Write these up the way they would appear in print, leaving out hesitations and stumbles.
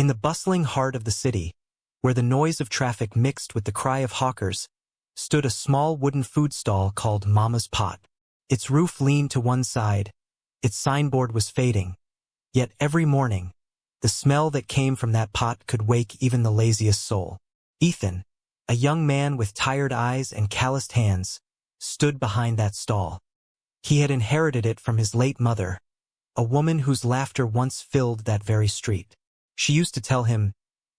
In the bustling heart of the city, where the noise of traffic mixed with the cry of hawkers, stood a small wooden food stall called Mama's Pot. Its roof leaned to one side, its signboard was fading, yet every morning, the smell that came from that pot could wake even the laziest soul. Ethan, a young man with tired eyes and calloused hands, stood behind that stall. He had inherited it from his late mother, a woman whose laughter once filled that very street. She used to tell him,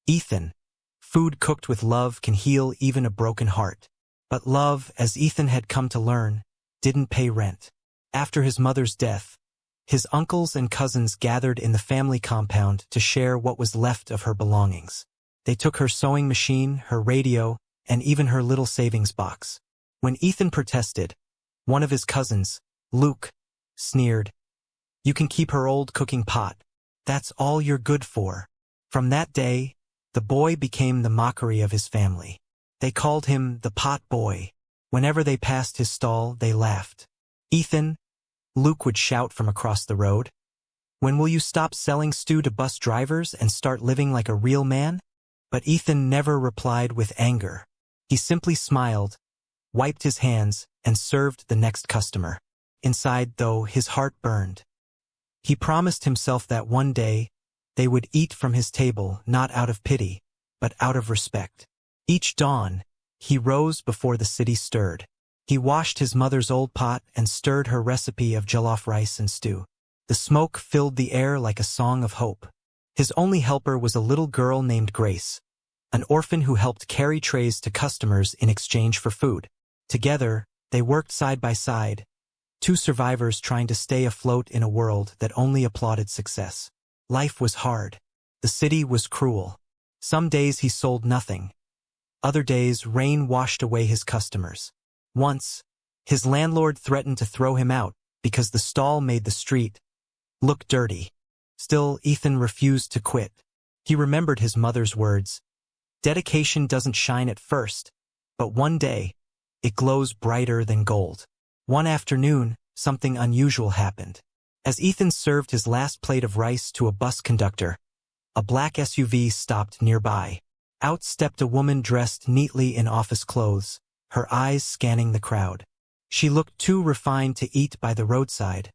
"Ethan, food cooked with love can heal even a broken heart." But love, as Ethan had come to learn, didn't pay rent. After his mother's death, his uncles and cousins gathered in the family compound to share what was left of her belongings. They took her sewing machine, her radio, and even her little savings box. When Ethan protested, one of his cousins, Luke, sneered, "You can keep her old cooking pot. That's all you're good for." From that day, the boy became the mockery of his family. They called him the Pot Boy. Whenever they passed his stall, they laughed. "Ethan," Luke would shout from across the road, "when will you stop selling stew to bus drivers and start living like a real man?" But Ethan never replied with anger. He simply smiled, wiped his hands, and served the next customer. Inside, though, his heart burned. He promised himself that one day, they would eat from his table not out of pity, but out of respect. Each dawn, he rose before the city stirred. He washed his mother's old pot and stirred her recipe of jollof rice and stew. The smoke filled the air like a song of hope. His only helper was a little girl named Grace, an orphan who helped carry trays to customers in exchange for food. Together, they worked side by side, two survivors trying to stay afloat in a world that only applauded success. Life was hard. The city was cruel. Some days he sold nothing. Other days, rain washed away his customers. Once, his landlord threatened to throw him out because the stall made the street look dirty. Still, Ethan refused to quit. He remembered his mother's words, "Dedication doesn't shine at first, but one day, it glows brighter than gold." One afternoon, something unusual happened. As Ethan served his last plate of rice to a bus conductor, a black SUV stopped nearby. Out stepped a woman dressed neatly in office clothes, her eyes scanning the crowd. She looked too refined to eat by the roadside,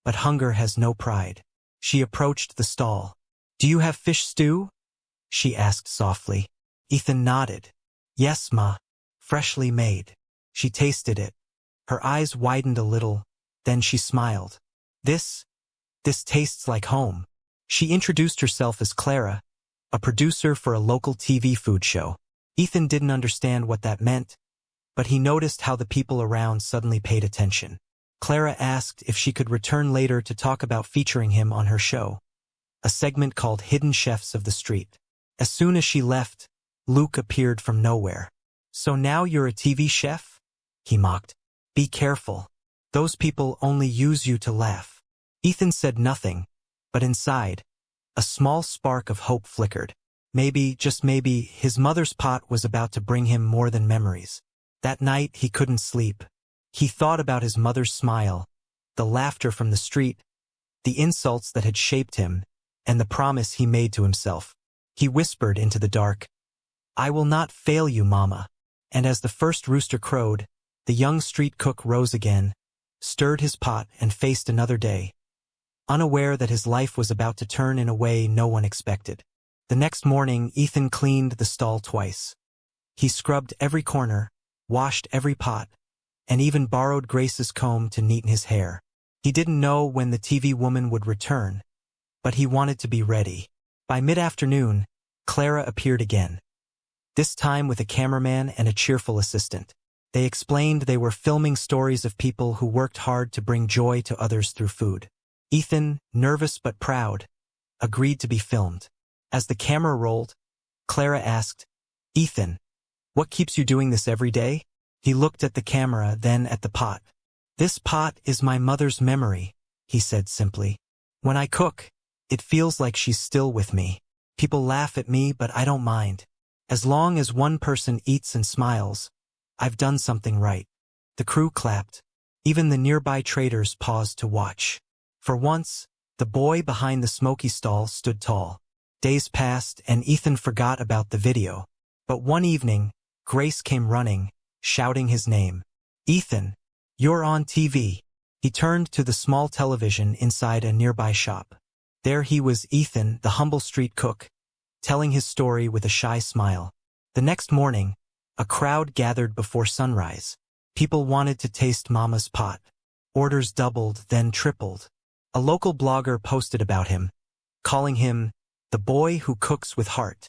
but hunger has no pride. She approached the stall. "Do you have fish stew?" she asked softly. Ethan nodded. "Yes, ma. Freshly made." She tasted it. Her eyes widened a little, then she smiled. This tastes like home." She introduced herself as Clara, a producer for a local TV food show. Ethan didn't understand what that meant, but he noticed how the people around suddenly paid attention. Clara asked if she could return later to talk about featuring him on her show, a segment called Hidden Chefs of the Street. As soon as she left, Luke appeared from nowhere. "So now you're a TV chef?" he mocked. "Be careful. Those people only use you to laugh." Ethan said nothing, but inside, a small spark of hope flickered. Maybe, just maybe, his mother's pot was about to bring him more than memories. That night, he couldn't sleep. He thought about his mother's smile, the laughter from the street, the insults that had shaped him, and the promise he made to himself. He whispered into the dark, "I will not fail you, Mama." And as the first rooster crowed, the young street cook rose again, stirred his pot, and faced another day, unaware that his life was about to turn in a way no one expected. The next morning, Ethan cleaned the stall twice. He scrubbed every corner, washed every pot, and even borrowed Grace's comb to neaten his hair. He didn't know when the TV woman would return, but he wanted to be ready. By mid-afternoon, Clara appeared again, this time with a cameraman and a cheerful assistant. They explained they were filming stories of people who worked hard to bring joy to others through food. Ethan, nervous but proud, agreed to be filmed. As the camera rolled, Clara asked, "Ethan, what keeps you doing this every day?" He looked at the camera, then at the pot. "This pot is my mother's memory," he said simply. "When I cook, it feels like she's still with me. People laugh at me, but I don't mind. As long as one person eats and smiles, I've done something right." The crew clapped. Even the nearby traders paused to watch. For once, the boy behind the smoky stall stood tall. Days passed and Ethan forgot about the video. But one evening, Grace came running, shouting his name. "Ethan, you're on TV." He turned to the small television inside a nearby shop. There he was, Ethan, the humble street cook, telling his story with a shy smile. The next morning, a crowd gathered before sunrise. People wanted to taste Mama's pot. Orders doubled, then tripled. A local blogger posted about him, calling him the boy who cooks with heart.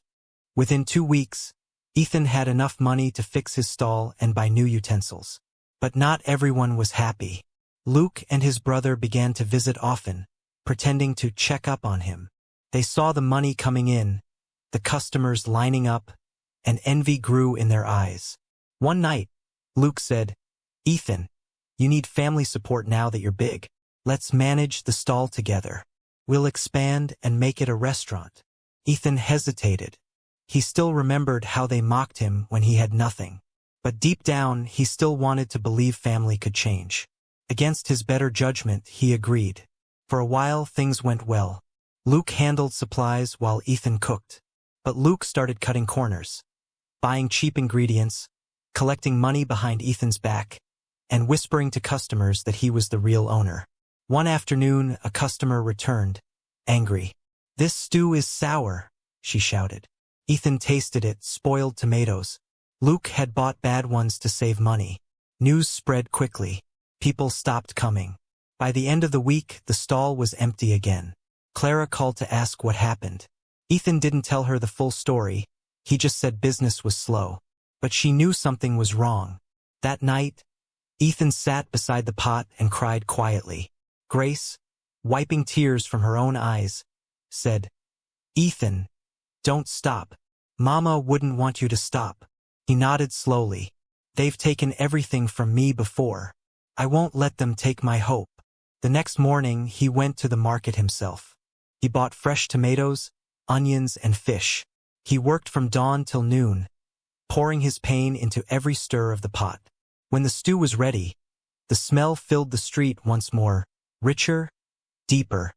Within 2 weeks, Ethan had enough money to fix his stall and buy new utensils. But not everyone was happy. Luke and his brother began to visit often, pretending to check up on him. They saw the money coming in, the customers lining up, and envy grew in their eyes. One night, Luke said, "Ethan, you need family support now that you're big. Let's manage the stall together. We'll expand and make it a restaurant." Ethan hesitated. He still remembered how they mocked him when he had nothing. But deep down, he still wanted to believe family could change. Against his better judgment, he agreed. For a while, things went well. Luke handled supplies while Ethan cooked. But Luke started cutting corners, buying cheap ingredients, collecting money behind Ethan's back, and whispering to customers that he was the real owner. One afternoon, a customer returned, angry. "This stew is sour," she shouted. Ethan tasted it, spoiled tomatoes. Luke had bought bad ones to save money. News spread quickly. People stopped coming. By the end of the week, the stall was empty again. Clara called to ask what happened. Ethan didn't tell her the full story. He just said business was slow. But she knew something was wrong. That night, Ethan sat beside the pot and cried quietly. Grace, wiping tears from her own eyes, said, "Ethan, don't stop. Mama wouldn't want you to stop." He nodded slowly. "They've taken everything from me before. I won't let them take my hope." The next morning, he went to the market himself. He bought fresh tomatoes, onions, and fish. He worked from dawn till noon, pouring his pain into every stir of the pot. When the stew was ready, the smell filled the street once more, richer, deeper,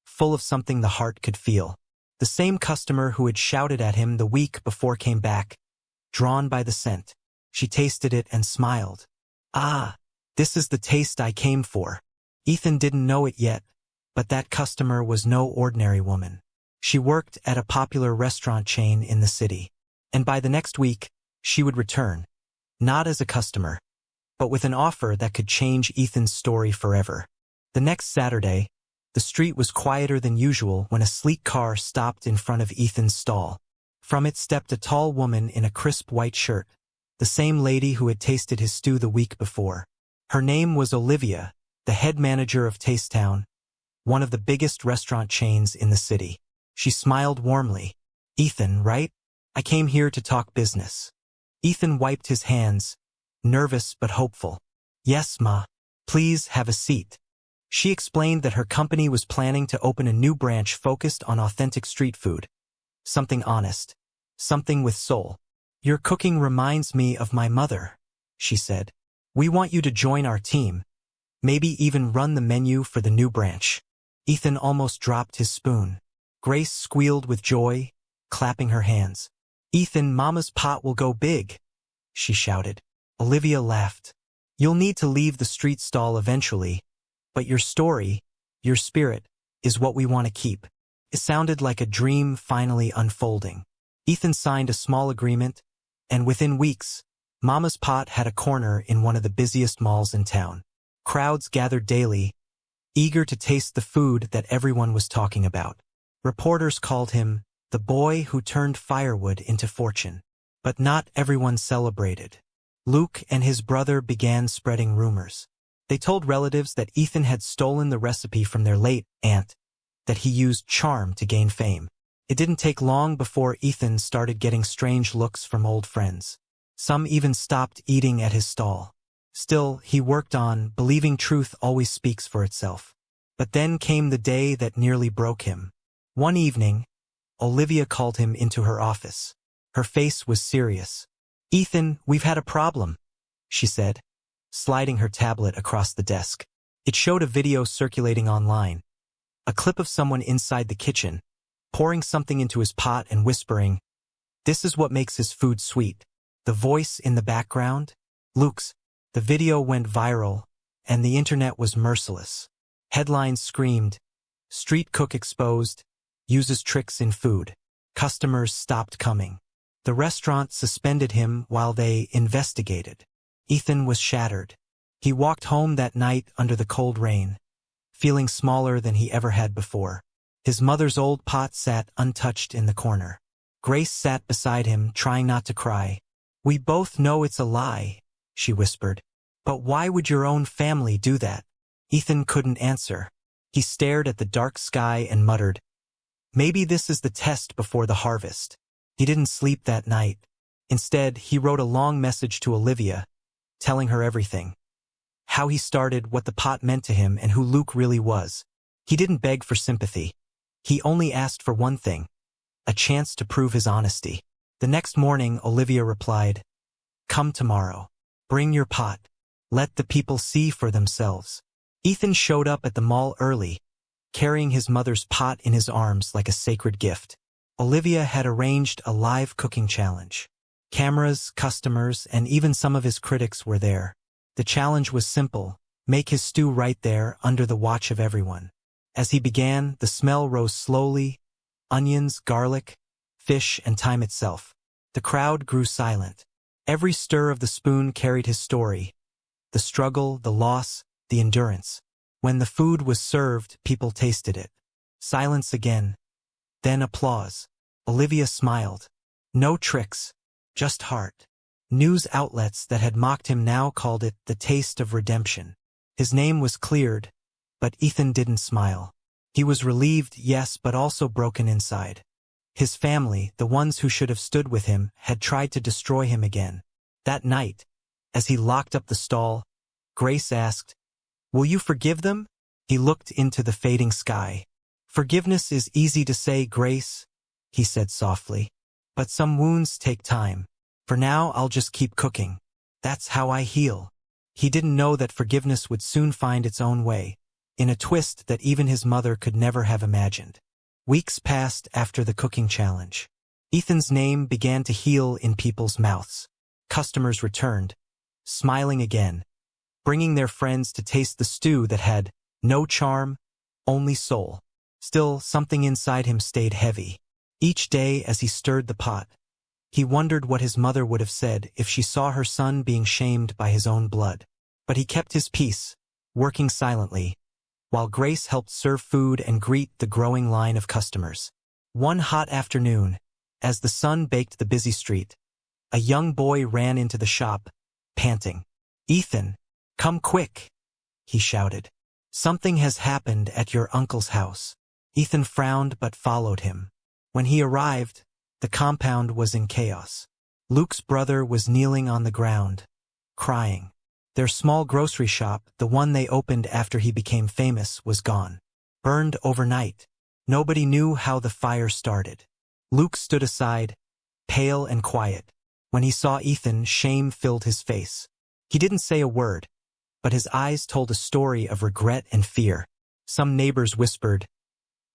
full of something the heart could feel. The same customer who had shouted at him the week before came back, drawn by the scent. She tasted it and smiled. "Ah, this is the taste I came for." Ethan didn't know it yet, but that customer was no ordinary woman. She worked at a popular restaurant chain in the city. And by the next week, she would return, not as a customer, but with an offer that could change Ethan's story forever. The next Saturday, the street was quieter than usual when a sleek car stopped in front of Ethan's stall. From it stepped a tall woman in a crisp white shirt, the same lady who had tasted his stew the week before. Her name was Olivia, the head manager of Tastetown, one of the biggest restaurant chains in the city. She smiled warmly. "Ethan, right? I came here to talk business." Ethan wiped his hands, nervous but hopeful. "Yes, ma. Please have a seat." She explained that her company was planning to open a new branch focused on authentic street food. Something honest. Something with soul. "Your cooking reminds me of my mother," she said. "We want you to join our team. Maybe even run the menu for the new branch." Ethan almost dropped his spoon. Grace squealed with joy, clapping her hands. "Ethan, Mama's pot will go big," she shouted. Olivia laughed. "You'll need to leave the street stall eventually, but your story, your spirit, is what we want to keep." It sounded like a dream finally unfolding. Ethan signed a small agreement, and within weeks, Mama's Pot had a corner in one of the busiest malls in town. Crowds gathered daily, eager to taste the food that everyone was talking about. Reporters called him the boy who turned firewood into fortune. But not everyone celebrated. Luke and his brother began spreading rumors. They told relatives that Ethan had stolen the recipe from their late aunt, that he used charm to gain fame. It didn't take long before Ethan started getting strange looks from old friends. Some even stopped eating at his stall. Still, he worked on, believing truth always speaks for itself. But then came the day that nearly broke him. One evening, Olivia called him into her office. Her face was serious. "Ethan, we've had a problem," she said, sliding her tablet across the desk. It showed a video circulating online, a clip of someone inside the kitchen, pouring something into his pot and whispering, "This is what makes his food sweet." The voice in the background? Luke's. The video went viral, and the internet was merciless. Headlines screamed, "Street cook exposed, uses tricks in food." Customers stopped coming. The restaurant suspended him while they investigated. Ethan was shattered. He walked home that night under the cold rain, feeling smaller than he ever had before. His mother's old pot sat untouched in the corner. Grace sat beside him, trying not to cry. "We both know it's a lie," she whispered. "But why would your own family do that?" Ethan couldn't answer. He stared at the dark sky and muttered, "Maybe this is the test before the harvest." He didn't sleep that night. Instead, he wrote a long message to Olivia, telling her everything. How he started, what the pot meant to him, and who Luke really was. He didn't beg for sympathy. He only asked for one thing, a chance to prove his honesty. The next morning, Olivia replied, "Come tomorrow. Bring your pot. Let the people see for themselves." Ethan showed up at the mall early, carrying his mother's pot in his arms like a sacred gift. Olivia had arranged a live cooking challenge. Cameras, customers, and even some of his critics were there. The challenge was simple: make his stew right there under the watch of everyone. As he began, the smell rose slowly: onions, garlic, fish, and time itself. The crowd grew silent. Every stir of the spoon carried his story: the struggle, the loss, the endurance. When the food was served, people tasted it. Silence again. Then applause. Olivia smiled. No tricks, just heart. News outlets that had mocked him now called it the taste of redemption. His name was cleared, but Ethan didn't smile. He was relieved, yes, but also broken inside. His family, the ones who should have stood with him, had tried to destroy him again. That night, as he locked up the stall, Grace asked, "Will you forgive them?" He looked into the fading sky. "Forgiveness is easy to say, Grace," he said softly. "But some wounds take time. For now, I'll just keep cooking. That's how I heal." He didn't know that forgiveness would soon find its own way, in a twist that even his mother could never have imagined. Weeks passed after the cooking challenge. Ethan's name began to heal in people's mouths. Customers returned, smiling again, bringing their friends to taste the stew that had no charm, only soul. Still, something inside him stayed heavy. Each day as he stirred the pot, he wondered what his mother would have said if she saw her son being shamed by his own blood. But he kept his peace, working silently, while Grace helped serve food and greet the growing line of customers. One hot afternoon, as the sun baked the busy street, a young boy ran into the shop, panting. "Ethan, come quick," he shouted. "Something has happened at your uncle's house." Ethan frowned but followed him. When he arrived, the compound was in chaos. Luke's brother was kneeling on the ground, crying. Their small grocery shop, the one they opened after he became famous, was gone. Burned overnight. Nobody knew how the fire started. Luke stood aside, pale and quiet. When he saw Ethan, shame filled his face. He didn't say a word, but his eyes told a story of regret and fear. Some neighbors whispered,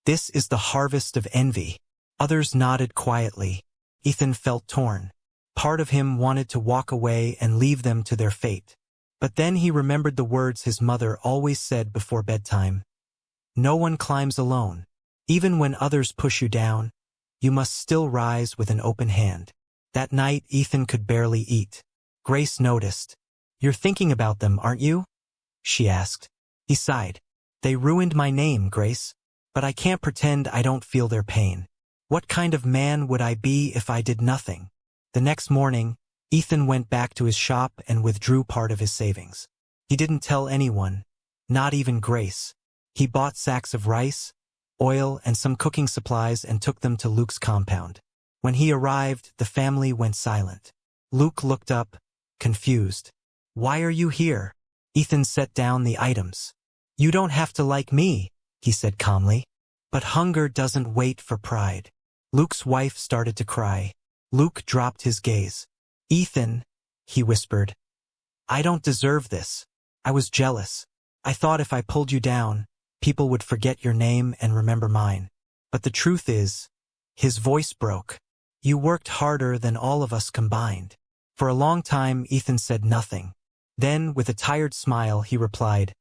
"This is the harvest of envy." Others nodded quietly. Ethan felt torn. Part of him wanted to walk away and leave them to their fate. But then he remembered the words his mother always said before bedtime. "No one climbs alone. Even when others push you down, you must still rise with an open hand." That night, Ethan could barely eat. Grace noticed. "You're thinking about them, aren't you?" she asked. He sighed. "They ruined my name, Grace. But I can't pretend I don't feel their pain. What kind of man would I be if I did nothing?" The next morning, Ethan went back to his shop and withdrew part of his savings. He didn't tell anyone, not even Grace. He bought sacks of rice, oil, and some cooking supplies and took them to Luke's compound. When he arrived, the family went silent. Luke looked up, confused. "Why are you here?" Ethan set down the items. "You don't have to like me," he said calmly. "But hunger doesn't wait for pride." Luke's wife started to cry. Luke dropped his gaze. "Ethan," he whispered, "I don't deserve this. I was jealous. I thought if I pulled you down, people would forget your name and remember mine. But the truth is, his voice broke. You worked harder than all of us combined. For a long time, Ethan said nothing. Then, with a tired smile, he replied,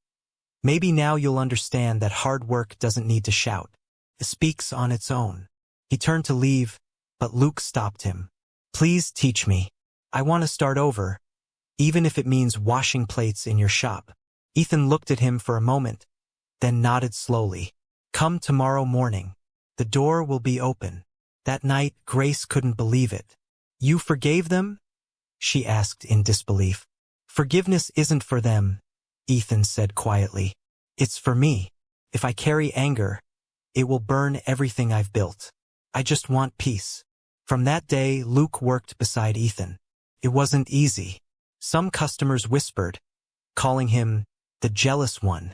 maybe now you'll understand that hard work doesn't need to shout. It speaks on its own. He turned to leave, but Luke stopped him. Please teach me. I want to start over, even if it means washing plates in your shop. Ethan looked at him for a moment, then nodded slowly. Come tomorrow morning. The door will be open. That night, Grace couldn't believe it. You forgave them? She asked in disbelief. Forgiveness isn't for them, Ethan said quietly. It's for me. If I carry anger, it will burn everything I've built. I just want peace. From that day, Luke worked beside Ethan. It wasn't easy. Some customers whispered, calling him the jealous one.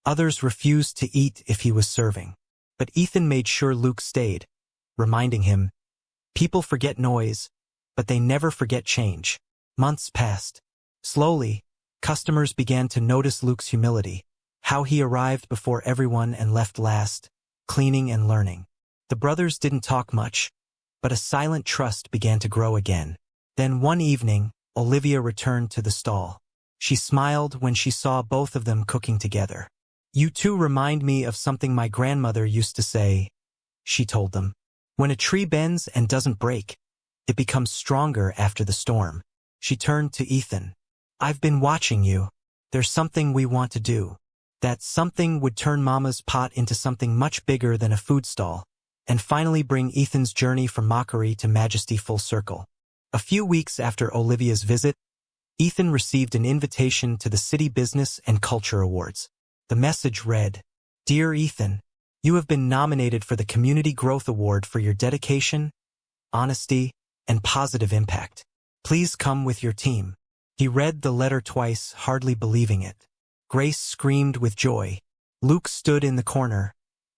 Others refused to eat if he was serving. But Ethan made sure Luke stayed, reminding him, people forget noise, but they never forget change. Months passed. Slowly, customers began to notice Luke's humility, how he arrived before everyone and left last, cleaning and learning. The brothers didn't talk much, but a silent trust began to grow again. Then one evening, Olivia returned to the stall. She smiled when she saw both of them cooking together. You two remind me of something my grandmother used to say, she told them. When a tree bends and doesn't break, it becomes stronger after the storm. She turned to Ethan. I've been watching you. There's something we want to do. That something would turn Mama's pot into something much bigger than a food stall, and finally bring Ethan's journey from mockery to majesty full circle. A few weeks after Olivia's visit, Ethan received an invitation to the City Business and Culture Awards. The message read, Dear Ethan, you have been nominated for the Community Growth Award for your dedication, honesty, and positive impact. Please come with your team. He read the letter twice, hardly believing it. Grace screamed with joy. Luke stood in the corner,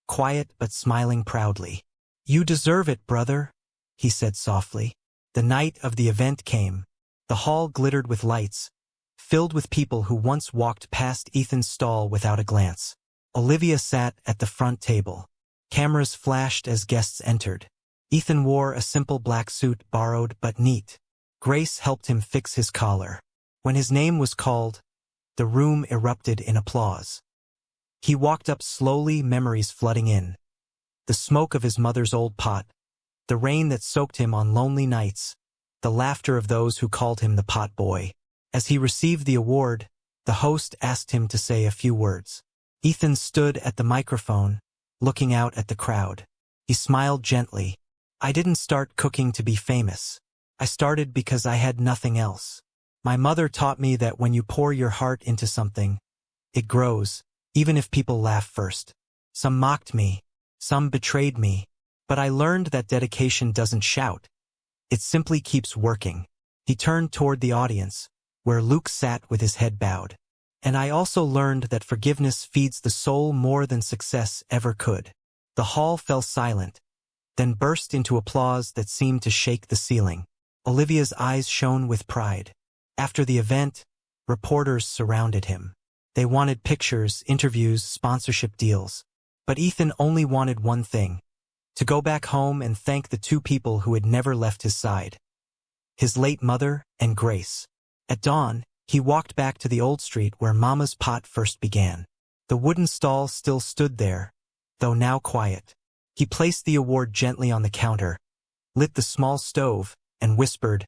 quiet but smiling proudly. You deserve it, brother, he said softly. The night of the event came. The hall glittered with lights, filled with people who once walked past Ethan's stall without a glance. Olivia sat at the front table. Cameras flashed as guests entered. Ethan wore a simple black suit, borrowed but neat. Grace helped him fix his collar. When his name was called, the room erupted in applause. He walked up slowly, memories flooding in. The smoke of his mother's old pot, the rain that soaked him on lonely nights, the laughter of those who called him the pot boy. As he received the award, the host asked him to say a few words. Ethan stood at the microphone, looking out at the crowd. He smiled gently. I didn't start cooking to be famous. I started because I had nothing else. My mother taught me that when you pour your heart into something, it grows, even if people laugh first. Some mocked me, some betrayed me, but I learned that dedication doesn't shout. It simply keeps working. He turned toward the audience, where Luke sat with his head bowed. And I also learned that forgiveness feeds the soul more than success ever could. The hall fell silent, then burst into applause that seemed to shake the ceiling. Olivia's eyes shone with pride. After the event, reporters surrounded him. They wanted pictures, interviews, sponsorship deals. But Ethan only wanted one thing: to go back home and thank the two people who had never left his side. His late mother and Grace. At dawn, he walked back to the old street where Mama's pot first began. The wooden stall still stood there, though now quiet. He placed the award gently on the counter, lit the small stove, and whispered,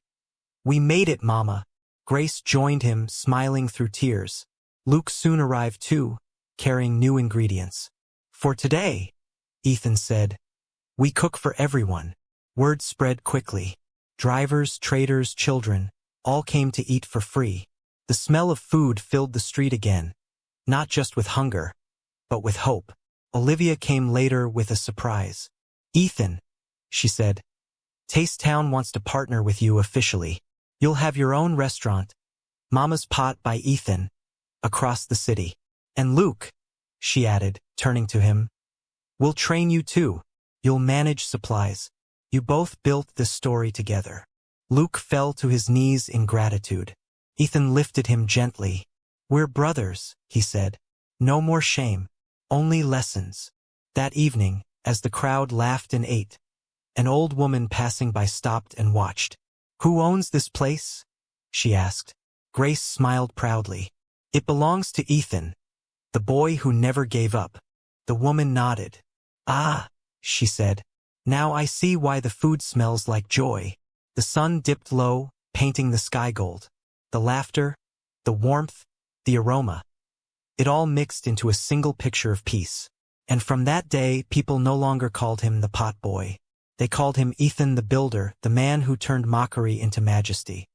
We made it, Mama. Grace joined him, smiling through tears. Luke soon arrived too, carrying new ingredients. For today, Ethan said, we cook for everyone. Word spread quickly. Drivers, traders, children, all came to eat for free. The smell of food filled the street again, not just with hunger, but with hope. Olivia came later with a surprise. Ethan, she said, Taste Town wants to partner with you officially. You'll have your own restaurant, Mama's Pot by Ethan, across the city. And Luke, she added, turning to him, we'll train you too. You'll manage supplies. You both built this story together. Luke fell to his knees in gratitude. Ethan lifted him gently. We're brothers, he said. No more shame, only lessons. That evening, As the crowd laughed and ate, an old woman passing by stopped and watched. "Who owns this place?" she asked. Grace smiled proudly. "It belongs to Ethan, the boy who never gave up." The woman nodded. "Ah," she said. "Now I see why the food smells like joy." The sun dipped low, painting the sky gold. The laughter, the warmth, the aroma. It all mixed into a single picture of peace. And from that day, people no longer called him the pot boy. They called him Ethan the builder, the man who turned mockery into majesty.